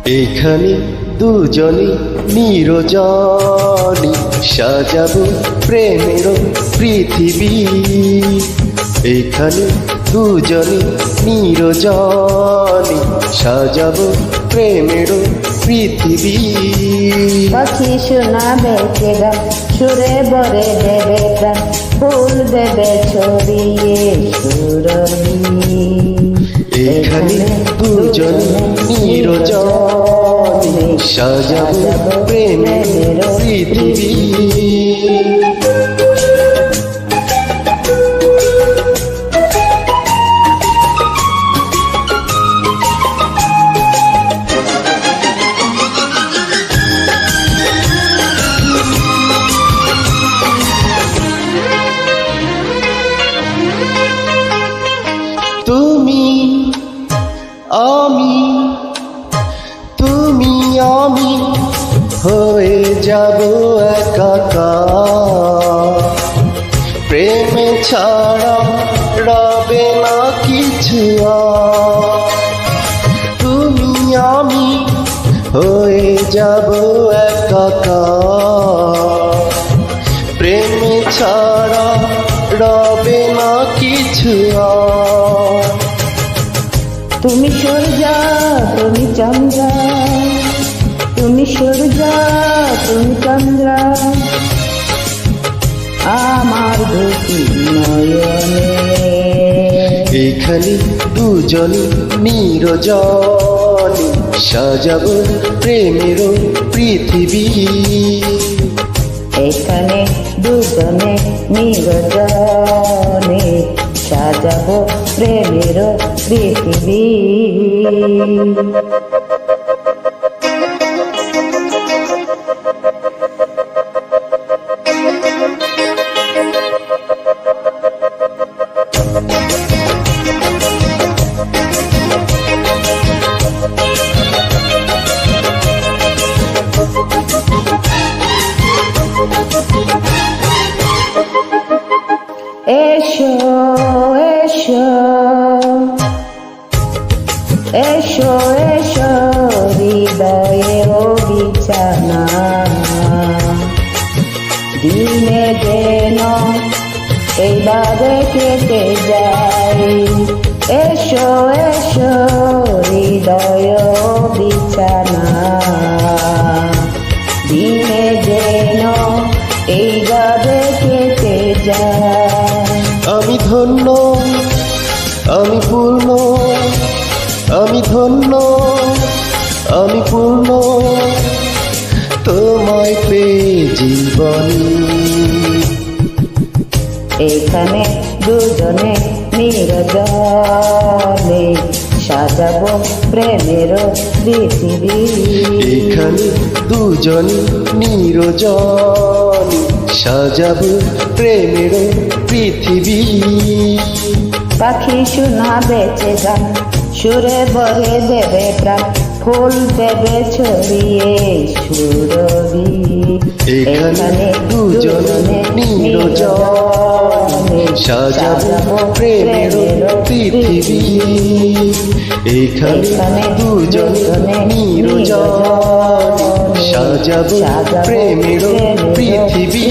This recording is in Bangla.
এখানে দুজনে নিরজনে সাজাবো প্রেমের পৃথিবী। এখানে দুজনে নিরজনে সাজাবো প্রেমের পৃথিবী। পাখি শোনাবে কে গান, সুরে বরে দেবে প্রাণ, ফুল দেবে ছড়িয়ে সুরভি। এখানে দুজনে নিরজনে সাজাবো প্রেমের পৃথিবী। তুমি আমি, তুমি আমি হয়ে যাব একাকার। প্রেমে ছাড়া রবে না কিছু আর। তুমি আমি হয়ে যাব একাকার। প্রেমে ছাড়া রবে না কিছু আর। তুমি সূর্য তুমি চন্দ্র, তুমি সূর্য তুমি চন্দ্র, আমার দুটি নয়নে। এখানে দুজনে নিরজনে সাজাবো প্রেমের পৃথিবী। এখানে দুজনে নিরজনে সাজাবো প্রেমের পৃথিবী। এসো এসো এসো এসো হৃদয়ে ও বিছানা, দিনে যেন এইভাবে কেটে যায়। এসো এসো হৃদয় ও বিছানা, দিনে যেন এইভাবে কেটে যায়। আমি ধন্য, আমি পূর্ণ, আমি ধন্য, আমি পূর্ণ তোমায় পেয়ে জীবনী। এখানে দুজনে নিরজনে সাজাবো প্রেমের পৃথিবী। এখানে দুজনে নিরজনে সাজাবো প্রেমের পৃথিবী। পাখি শোনাবে যে গান, সুরে বহে দেবে প্রাণ, ফুল দেবে ছড়িয়ে সুরভি। এখানে দুজনে নিরজনে সাজাবো প্রেমের পৃথিবী। এখানে দুজনে নিরজনে সাজাবো প্রেমের পৃথিবী।